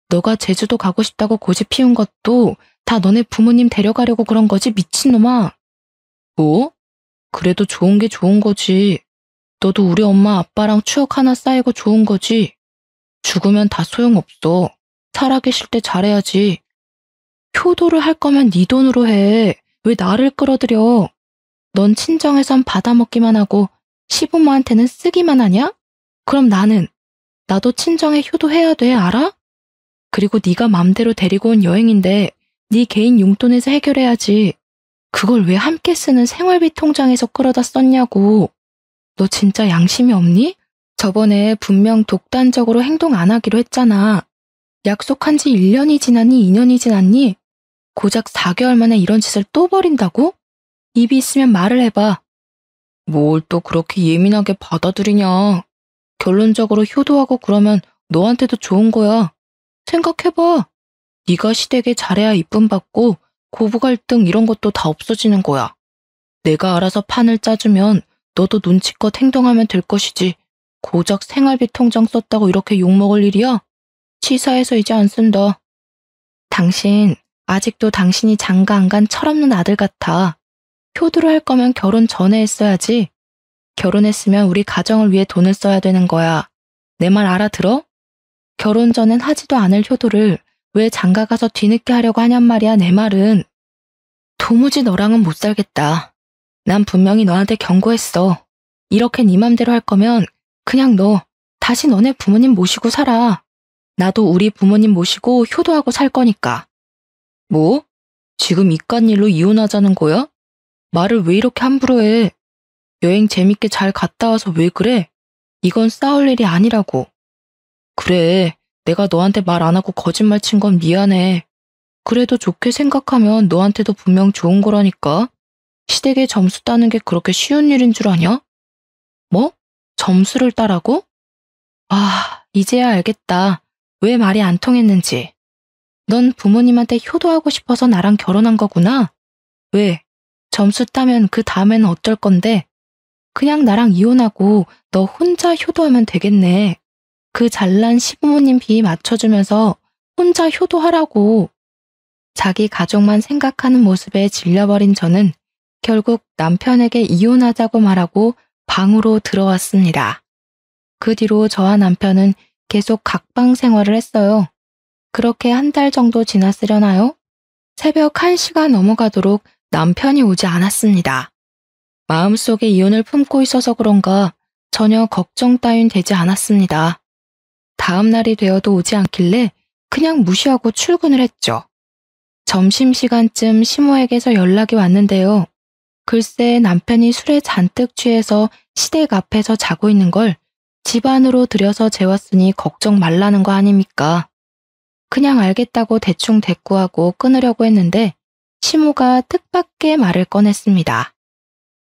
너가 제주도 가고 싶다고 고집 피운 것도 다 너네 부모님 데려가려고 그런 거지, 미친놈아. 뭐? 그래도 좋은 게 좋은 거지. 너도 우리 엄마 아빠랑 추억 하나 쌓이고 좋은 거지. 죽으면 다 소용없어. 살아계실 때 잘해야지. 효도를 할 거면 네 돈으로 해. 왜 나를 끌어들여? 넌 친정에선 받아먹기만 하고 시부모한테는 쓰기만 하냐? 그럼 나도 친정에 효도해야 돼, 알아? 그리고 네가 맘대로 데리고 온 여행인데 네 개인 용돈에서 해결해야지. 그걸 왜 함께 쓰는 생활비 통장에서 끌어다 썼냐고. 너 진짜 양심이 없니? 저번에 분명 독단적으로 행동 안 하기로 했잖아. 약속한 지 1년이 지났니, 2년이 지났니? 고작 4개월 만에 이런 짓을 또 벌인다고? 입이 있으면 말을 해봐. 뭘 또 그렇게 예민하게 받아들이냐. 결론적으로 효도하고 그러면 너한테도 좋은 거야. 생각해봐. 네가 시댁에 잘해야 이쁨 받고 고부 갈등 이런 것도 다 없어지는 거야. 내가 알아서 판을 짜주면 너도 눈치껏 행동하면 될 것이지. 고작 생활비 통장 썼다고 이렇게 욕먹을 일이야? 치사해서 이제 안 쓴다. 당신 아직도 당신이 장가 안 간 철없는 아들 같아. 효도를 할 거면 결혼 전에 했어야지. 결혼했으면 우리 가정을 위해 돈을 써야 되는 거야. 내 말 알아들어? 결혼 전엔 하지도 않을 효도를 왜 장가 가서 뒤늦게 하려고 하냔 말이야, 내 말은. 도무지 너랑은 못 살겠다. 난 분명히 너한테 경고했어. 이렇게 네 맘대로 할 거면 그냥 너 다시 너네 부모님 모시고 살아. 나도 우리 부모님 모시고 효도하고 살 거니까. 뭐? 지금 이깟 일로 이혼하자는 거야? 말을 왜 이렇게 함부로 해? 여행 재밌게 잘 갔다 와서 왜 그래? 이건 싸울 일이 아니라고. 그래, 내가 너한테 말 안 하고 거짓말 친 건 미안해. 그래도 좋게 생각하면 너한테도 분명 좋은 거라니까. 시댁에 점수 따는 게 그렇게 쉬운 일인 줄 아냐? 뭐? 점수를 따라고? 아, 이제야 알겠다. 왜 말이 안 통했는지. 넌 부모님한테 효도하고 싶어서 나랑 결혼한 거구나. 왜? 점수 따면 그 다음에는 어쩔 건데? 그냥 나랑 이혼하고 너 혼자 효도하면 되겠네. 그 잘난 시부모님 비 맞춰주면서 혼자 효도하라고. 자기 가족만 생각하는 모습에 질려버린 저는 결국 남편에게 이혼하자고 말하고 방으로 들어왔습니다. 그 뒤로 저와 남편은 계속 각방 생활을 했어요. 그렇게 한 달 정도 지났으려나요? 새벽 1시가 넘어가도록 남편이 오지 않았습니다. 마음속에 이혼을 품고 있어서 그런가 전혀 걱정 따윈 되지 않았습니다. 다음 날이 되어도 오지 않길래 그냥 무시하고 출근을 했죠. 점심시간쯤 시모에게서 연락이 왔는데요. 글쎄 남편이 술에 잔뜩 취해서 시댁 앞에서 자고 있는 걸 집 안으로 들여서 재웠으니 걱정 말라는 거 아닙니까? 그냥 알겠다고 대충 대꾸하고 끊으려고 했는데 시모가 뜻밖의 말을 꺼냈습니다.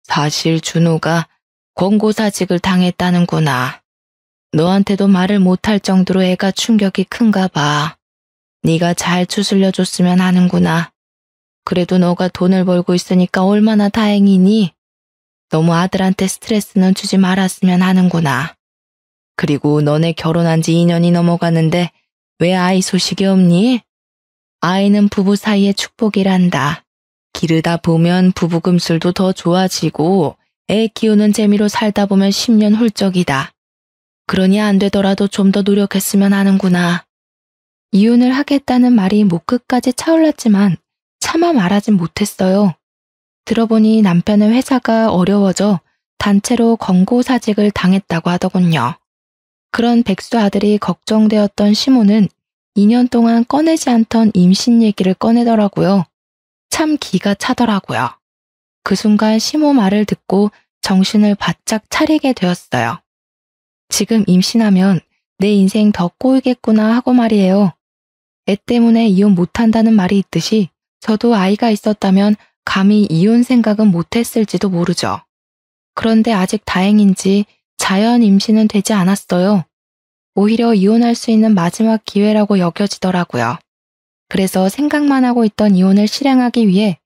사실 준호가 권고사직을 당했다는구나. 너한테도 말을 못할 정도로 애가 충격이 큰가 봐. 네가 잘 추슬려줬으면 하는구나. 그래도 너가 돈을 벌고 있으니까 얼마나 다행이니? 너무 아들한테 스트레스는 주지 말았으면 하는구나. 그리고 너네 결혼한 지 2년이 넘어가는데 왜 아이 소식이 없니? 아이는 부부 사이의 축복이란다. 기르다 보면 부부 금슬도 더 좋아지고 애 키우는 재미로 살다 보면 10년 훌쩍이다. 그러니 안 되더라도 좀 더 노력했으면 하는구나. 이혼을 하겠다는 말이 목 끝까지 차올랐지만 차마 말하진 못했어요. 들어보니 남편의 회사가 어려워져 단체로 권고사직을 당했다고 하더군요. 그런 백수 아들이 걱정되었던 시모는 2년 동안 꺼내지 않던 임신 얘기를 꺼내더라고요. 참 기가 차더라고요. 그 순간 시모 말을 듣고 정신을 바짝 차리게 되었어요. 지금 임신하면 내 인생 더 꼬이겠구나 하고 말이에요. 애 때문에 이혼 못한다는 말이 있듯이 저도 아이가 있었다면 감히 이혼 생각은 못했을지도 모르죠. 그런데 아직 다행인지 자연 임신은 되지 않았어요. 오히려 이혼할 수 있는 마지막 기회라고 여겨지더라고요. 그래서 생각만 하고 있던 이혼을 실행하기 위해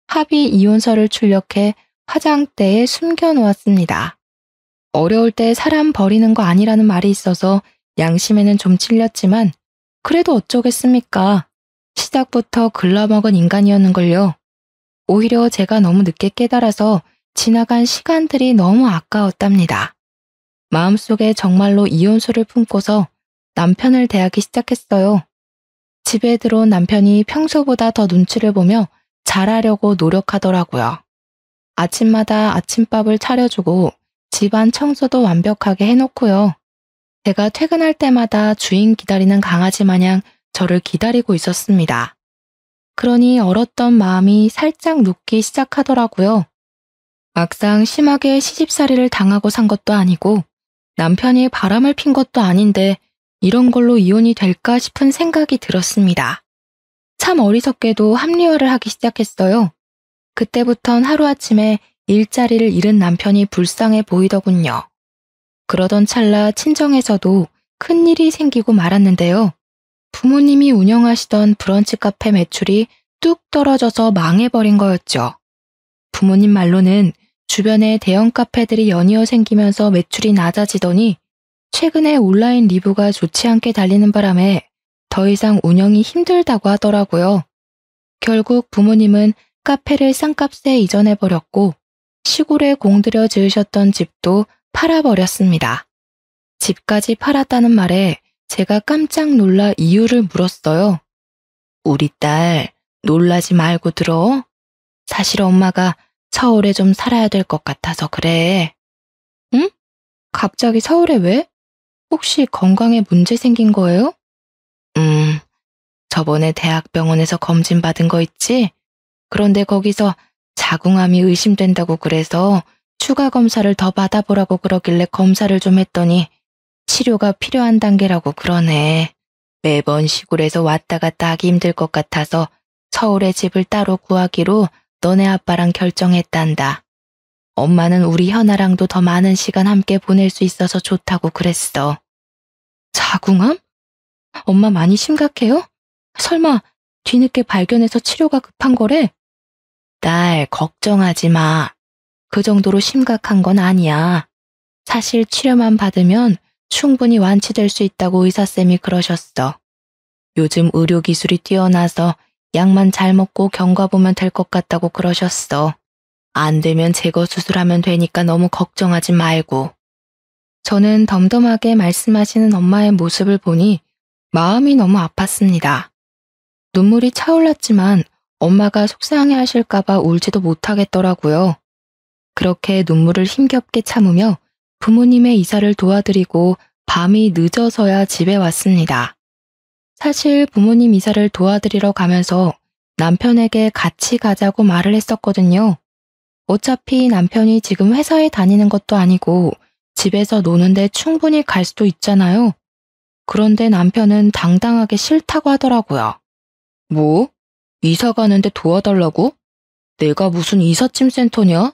합의 이혼서를 출력해 화장대에 숨겨놓았습니다. 어려울 때 사람 버리는 거 아니라는 말이 있어서 양심에는 좀 찔렸지만 그래도 어쩌겠습니까? 시작부터 글러먹은 인간이었는걸요. 오히려 제가 너무 늦게 깨달아서 지나간 시간들이 너무 아까웠답니다. 마음속에 정말로 이혼수를 품고서 남편을 대하기 시작했어요. 집에 들어온 남편이 평소보다 더 눈치를 보며 잘하려고 노력하더라고요. 아침마다 아침밥을 차려주고 집안 청소도 완벽하게 해놓고요. 제가 퇴근할 때마다 주인 기다리는 강아지 마냥 저를 기다리고 있었습니다. 그러니 얼었던 마음이 살짝 녹기 시작하더라고요. 막상 심하게 시집살이를 당하고 산 것도 아니고 남편이 바람을 핀 것도 아닌데 이런 걸로 이혼이 될까 싶은 생각이 들었습니다. 참 어리석게도 합리화를 하기 시작했어요. 그때부턴 하루아침에 일자리를 잃은 남편이 불쌍해 보이더군요. 그러던 찰나 친정에서도 큰일이 생기고 말았는데요. 부모님이 운영하시던 브런치 카페 매출이 뚝 떨어져서 망해버린 거였죠. 부모님 말로는 주변에 대형 카페들이 연이어 생기면서 매출이 낮아지더니 최근에 온라인 리뷰가 좋지 않게 달리는 바람에 더 이상 운영이 힘들다고 하더라고요. 결국 부모님은 카페를 싼값에 이전해버렸고 시골에 공들여 지으셨던 집도 팔아버렸습니다. 집까지 팔았다는 말에 제가 깜짝 놀라 이유를 물었어요. 우리 딸 놀라지 말고 들어. 사실 엄마가 서울에 좀 살아야 될 것 같아서 그래. 응? 갑자기 서울에 왜? 혹시 건강에 문제 생긴 거예요? 저번에 대학병원에서 검진 받은 거 있지? 그런데 거기서 자궁암이 의심된다고 그래서 추가 검사를 더 받아보라고 그러길래 검사를 좀 했더니 치료가 필요한 단계라고 그러네. 매번 시골에서 왔다 갔다 하기 힘들 것 같아서 서울에 집을 따로 구하기로 너네 아빠랑 결정했단다. 엄마는 우리 현아랑도 더 많은 시간 함께 보낼 수 있어서 좋다고 그랬어. 자궁암? 엄마 많이 심각해요? 설마 뒤늦게 발견해서 치료가 급한 거래? 딸, 걱정하지 마. 그 정도로 심각한 건 아니야. 사실 치료만 받으면 충분히 완치될 수 있다고 의사쌤이 그러셨어. 요즘 의료기술이 뛰어나서 약만 잘 먹고 경과보면 될 것 같다고 그러셨어. 안 되면 제거 수술하면 되니까 너무 걱정하지 말고. 저는 덤덤하게 말씀하시는 엄마의 모습을 보니 마음이 너무 아팠습니다. 눈물이 차올랐지만 엄마가 속상해 하실까봐 울지도 못하겠더라고요. 그렇게 눈물을 힘겹게 참으며 부모님의 이사를 도와드리고 밤이 늦어서야 집에 왔습니다. 사실 부모님 이사를 도와드리러 가면서 남편에게 같이 가자고 말을 했었거든요. 어차피 남편이 지금 회사에 다니는 것도 아니고 집에서 노는데 충분히 갈 수도 있잖아요. 그런데 남편은 당당하게 싫다고 하더라고요. 뭐? 이사 가는데 도와달라고? 내가 무슨 이삿짐 센터냐?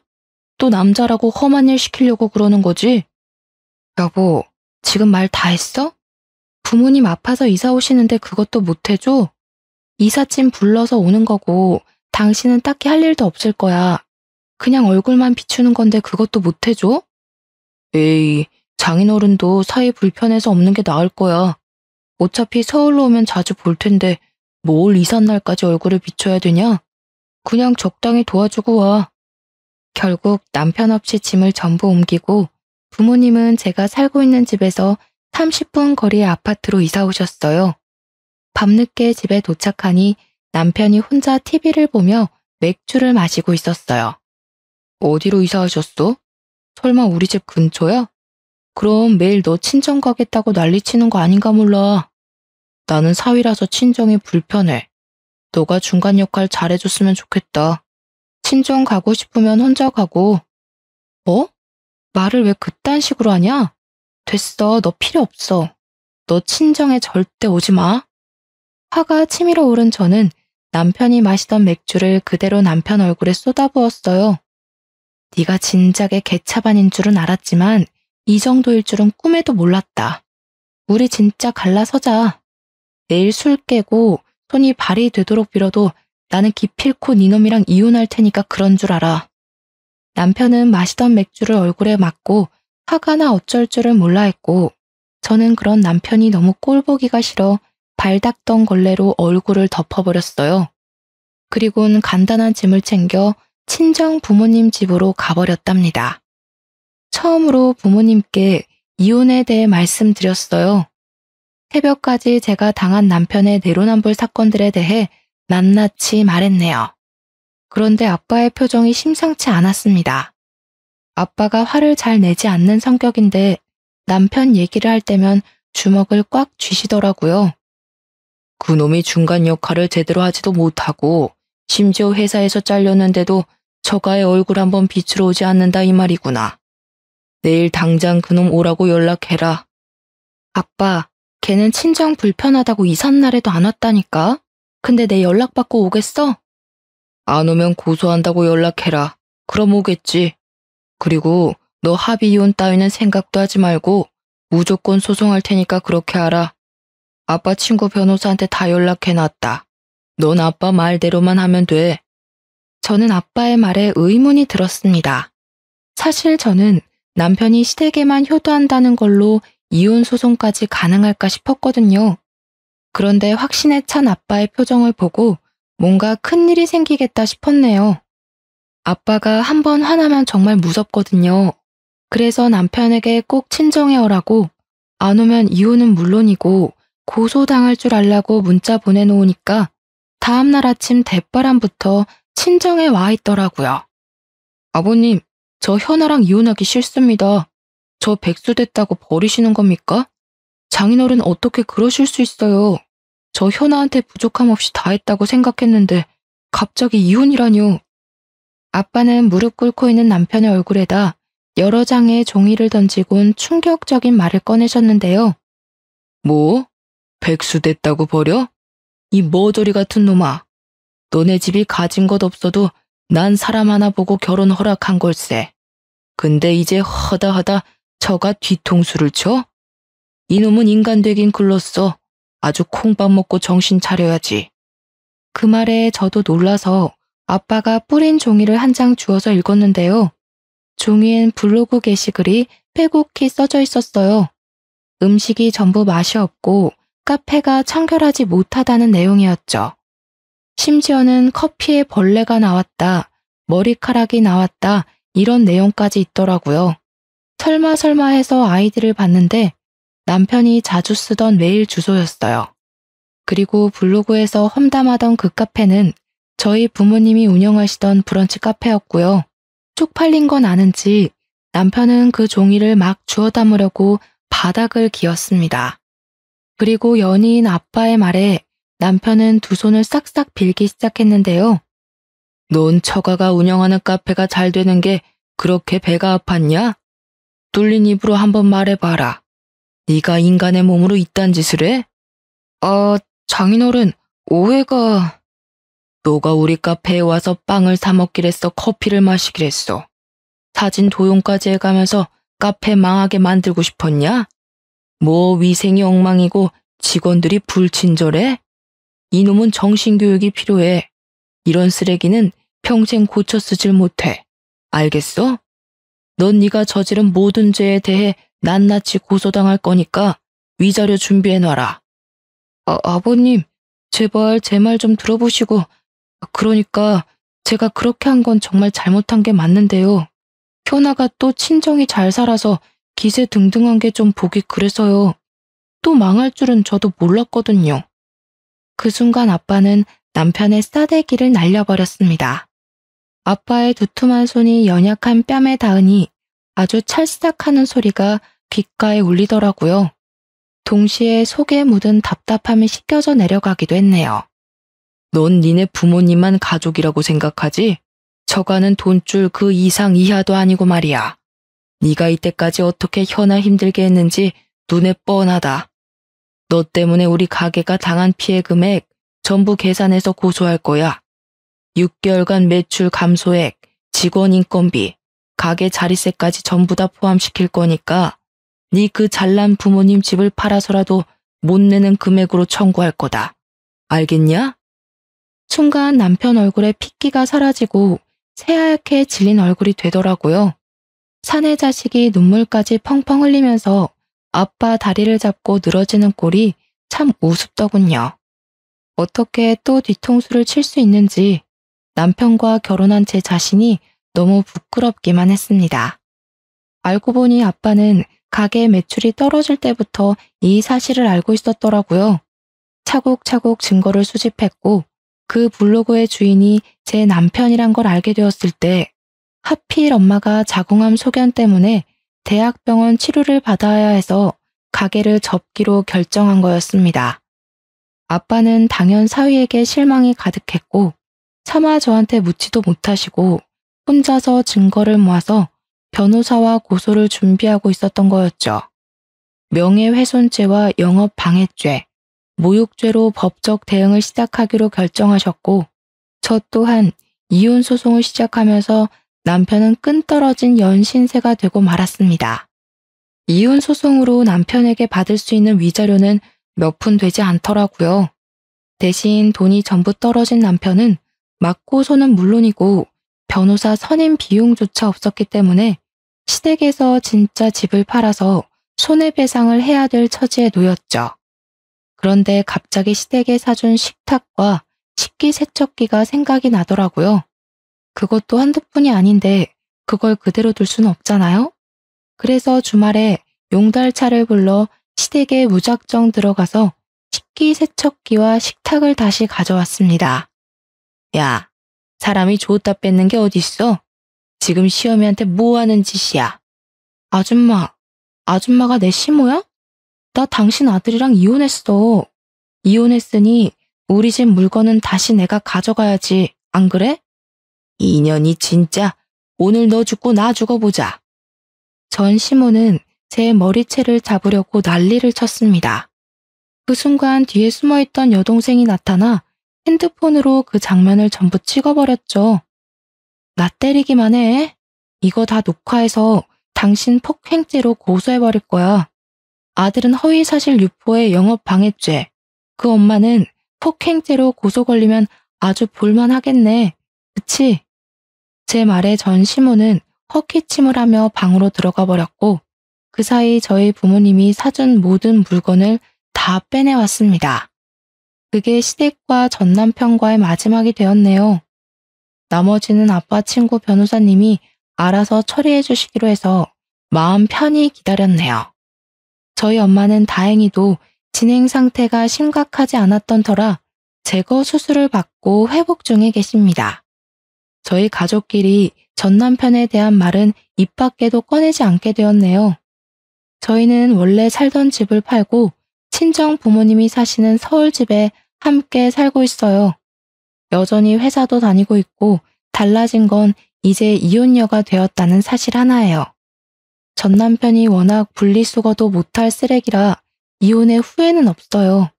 또 남자라고 험한 일 시키려고 그러는 거지? 여보, 지금 말 다 했어? 부모님 아파서 이사 오시는데 그것도 못 해줘? 이삿짐 불러서 오는 거고 당신은 딱히 할 일도 없을 거야. 그냥 얼굴만 비추는 건데 그것도 못 해줘? 에이, 장인어른도 사이 불편해서 없는 게 나을 거야. 어차피 서울로 오면 자주 볼 텐데 뭘 이삿날까지 얼굴을 비춰야 되냐? 그냥 적당히 도와주고 와. 결국 남편 없이 짐을 전부 옮기고 부모님은 제가 살고 있는 집에서 30분 거리의 아파트로 이사 오셨어요. 밤늦게 집에 도착하니 남편이 혼자 TV를 보며 맥주를 마시고 있었어요. 어디로 이사하셨어? 설마 우리 집 근처야? 그럼 매일 너 친정 가겠다고 난리치는 거 아닌가 몰라. 나는 사위라서 친정이 불편해. 너가 중간 역할 잘해줬으면 좋겠다. 친정 가고 싶으면 혼자 가고. 뭐? 말을 왜 그딴 식으로 하냐? 됐어, 너 필요 없어. 너 친정에 절대 오지 마. 화가 치밀어 오른 저는 남편이 마시던 맥주를 그대로 남편 얼굴에 쏟아부었어요. 네가 진작에 개차반인 줄은 알았지만 이 정도일 줄은 꿈에도 몰랐다. 우리 진짜 갈라서자. 내일 술 깨고 손이 발이 되도록 빌어도 나는 기필코 니놈이랑 이혼할 테니까 그런 줄 알아. 남편은 마시던 맥주를 얼굴에 맞고 화가 나 어쩔 줄을 몰라 했고 저는 그런 남편이 너무 꼴보기가 싫어 발 닦던 걸레로 얼굴을 덮어버렸어요. 그리고는 간단한 짐을 챙겨 친정 부모님 집으로 가버렸답니다. 처음으로 부모님께 이혼에 대해 말씀드렸어요. 새벽까지 제가 당한 남편의 내로남불 사건들에 대해 낱낱이 말했네요. 그런데 아빠의 표정이 심상치 않았습니다. 아빠가 화를 잘 내지 않는 성격인데 남편 얘기를 할 때면 주먹을 꽉 쥐시더라고요. 그놈이 중간 역할을 제대로 하지도 못하고 심지어 회사에서 잘렸는데도 저가의 얼굴 한번 비추러 오지 않는다 이 말이구나. 내일 당장 그놈 오라고 연락해라. 아빠, 걔는 친정 불편하다고 이삿날에도 안 왔다니까? 근데 내 연락받고 오겠어? 안 오면 고소한다고 연락해라. 그럼 오겠지. 그리고 너 합의 이혼 따위는 생각도 하지 말고 무조건 소송할 테니까 그렇게 하라. 아빠 친구 변호사한테 다 연락해놨다. 넌 아빠 말대로만 하면 돼. 저는 아빠의 말에 의문이 들었습니다. 사실 저는 남편이 시댁에만 효도한다는 걸로 이혼 소송까지 가능할까 싶었거든요. 그런데 확신에 찬 아빠의 표정을 보고 뭔가 큰일이 생기겠다 싶었네요. 아빠가 한번 화나면 정말 무섭거든요. 그래서 남편에게 꼭 친정에 오라고, 안 오면 이혼은 물론이고 고소당할 줄 알라고 문자 보내놓으니까 다음날 아침 대바람부터 친정에 와 있더라고요. 아버님, 저 현아랑 이혼하기 싫습니다. 저 백수 됐다고 버리시는 겁니까? 장인어른 어떻게 그러실 수 있어요. 저 현아한테 부족함 없이 다 했다고 생각했는데 갑자기 이혼이라뇨. 아빠는 무릎 꿇고 있는 남편의 얼굴에다 여러 장의 종이를 던지곤 충격적인 말을 꺼내셨는데요. 뭐? 백수 됐다고 버려? 이 머저리 같은 놈아. 너네 집이 가진 것 없어도 난 사람 하나 보고 결혼 허락한 걸세. 근데 이제 허다하다 저가 뒤통수를 쳐? 이놈은 인간 되긴 글렀어. 아주 콩밥 먹고 정신 차려야지. 그 말에 저도 놀라서 아빠가 뿌린 종이를 한 장 주워서 읽었는데요. 종이엔 블로그 게시글이 빼곡히 써져 있었어요. 음식이 전부 맛이 없고 카페가 청결하지 못하다는 내용이었죠. 심지어는 커피에 벌레가 나왔다, 머리카락이 나왔다 이런 내용까지 있더라고요. 설마 해서 아이디를 봤는데 남편이 자주 쓰던 메일 주소였어요. 그리고 블로그에서 험담하던 그 카페는 저희 부모님이 운영하시던 브런치 카페였고요. 쪽팔린 건 아는지 남편은 그 종이를 막 주워 담으려고 바닥을 기었습니다. 그리고 연이은 아빠의 말에 남편은 두 손을 싹싹 빌기 시작했는데요. 넌 처가가 운영하는 카페가 잘 되는 게 그렇게 배가 아팠냐? 뚫린 입으로 한번 말해봐라. 네가 인간의 몸으로 이딴 짓을 해? 장인어른, 오해가... 너가 우리 카페에 와서 빵을 사 먹기랬어, 커피를 마시기랬어. 사진 도용까지 해가면서 카페 망하게 만들고 싶었냐? 뭐 위생이 엉망이고 직원들이 불친절해? 이놈은 정신교육이 필요해. 이런 쓰레기는 평생 고쳐 쓰질 못해. 알겠어? 넌 네가 저지른 모든 죄에 대해 낱낱이 고소당할 거니까 위자료 준비해놔라. 아버님, 제발 제 말 좀 들어보시고, 그러니까 제가 그렇게 한 건 정말 잘못한 게 맞는데요. 현아가 또 친정이 잘 살아서 기세 등등한 게 좀 보기 그래서요. 또 망할 줄은 저도 몰랐거든요. 그 순간 아빠는 남편의 싸대기를 날려버렸습니다. 아빠의 두툼한 손이 연약한 뺨에 닿으니 아주 찰싹하는 소리가 귓가에 울리더라고요. 동시에 속에 묻은 답답함이 씻겨져 내려가기도 했네요. 넌 니네 부모님만 가족이라고 생각하지? 처가는 돈줄 그 이상 이하도 아니고 말이야. 네가 이때까지 어떻게 현아 힘들게 했는지 눈에 뻔하다. 너 때문에 우리 가게가 당한 피해 금액 전부 계산해서 고소할 거야. 6개월간 매출 감소액, 직원 인건비, 가게 자리세까지 전부 다 포함시킬 거니까 네 그 잘난 부모님 집을 팔아서라도 못 내는 금액으로 청구할 거다. 알겠냐? 순간 남편 얼굴에 핏기가 사라지고 새하얗게 질린 얼굴이 되더라고요. 사내 자식이 눈물까지 펑펑 흘리면서 아빠 다리를 잡고 늘어지는 꼴이 참 우습더군요. 어떻게 또 뒤통수를 칠 수 있는지 남편과 결혼한 제 자신이 너무 부끄럽기만 했습니다. 알고 보니 아빠는 가게 매출이 떨어질 때부터 이 사실을 알고 있었더라고요. 차곡차곡 증거를 수집했고 그 블로그의 주인이 제 남편이란 걸 알게 되었을 때 하필 엄마가 자궁암 소견 때문에 대학병원 치료를 받아야 해서 가게를 접기로 결정한 거였습니다. 아빠는 당연 사위에게 실망이 가득했고 차마 저한테 묻지도 못하시고 혼자서 증거를 모아서 변호사와 고소를 준비하고 있었던 거였죠. 명예훼손죄와 영업방해죄, 모욕죄로 법적 대응을 시작하기로 결정하셨고 저 또한 이혼 소송을 시작하면서 남편은 끈떨어진 연신세가 되고 말았습니다. 이혼 소송으로 남편에게 받을 수 있는 위자료는 몇 푼 되지 않더라고요. 대신 돈이 전부 떨어진 남편은 맞고소는 물론이고 변호사 선임 비용조차 없었기 때문에 시댁에서 진짜 집을 팔아서 손해배상을 해야 될 처지에 놓였죠. 그런데 갑자기 시댁에 사준 식탁과 식기세척기가 생각이 나더라고요. 그것도 한두 푼이 아닌데 그걸 그대로 둘 수는 없잖아요? 그래서 주말에 용달차를 불러 시댁에 무작정 들어가서 식기세척기와 식탁을 다시 가져왔습니다. 야, 사람이 줬다 뺏는 게 어딨어? 지금 시어미한테 뭐 하는 짓이야? 아줌마가 내 시모야? 나 당신 아들이랑 이혼했어. 이혼했으니 우리 집 물건은 다시 내가 가져가야지. 안 그래? 이년이 진짜 오늘 너 죽고 나 죽어보자. 전 시모는 제 머리채를 잡으려고 난리를 쳤습니다. 그 순간 뒤에 숨어있던 여동생이 나타나 핸드폰으로 그 장면을 전부 찍어버렸죠. 나 때리기만 해. 이거 다 녹화해서 당신 폭행죄로 고소해버릴 거야. 아들은 허위사실 유포에 영업방해죄. 그 엄마는 폭행죄로 고소 걸리면 아주 볼만하겠네. 그치? 제 말에 전 시모는 헛기침을 하며 방으로 들어가 버렸고 그 사이 저희 부모님이 사준 모든 물건을 다 빼내왔습니다. 그게 시댁과 전 남편과의 마지막이 되었네요. 나머지는 아빠 친구 변호사님이 알아서 처리해 주시기로 해서 마음 편히 기다렸네요. 저희 엄마는 다행히도 진행 상태가 심각하지 않았던 터라 제거 수술을 받고 회복 중에 계십니다. 저희 가족끼리 전 남편에 대한 말은 입 밖에도 꺼내지 않게 되었네요. 저희는 원래 살던 집을 팔고 친정 부모님이 사시는 서울 집에 함께 살고 있어요. 여전히 회사도 다니고 있고 달라진 건 이제 이혼녀가 되었다는 사실 하나예요. 전 남편이 워낙 분리수거도 못할 쓰레기라 이혼의 후회는 없어요.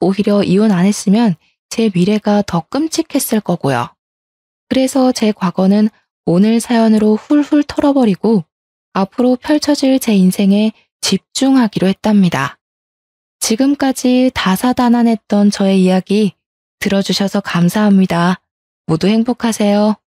오히려 이혼 안 했으면 제 미래가 더 끔찍했을 거고요. 그래서 제 과거는 오늘 사연으로 훌훌 털어버리고 앞으로 펼쳐질 제 인생에 집중하기로 했답니다. 지금까지 다사다난했던 저의 이야기 들어주셔서 감사합니다. 모두 행복하세요.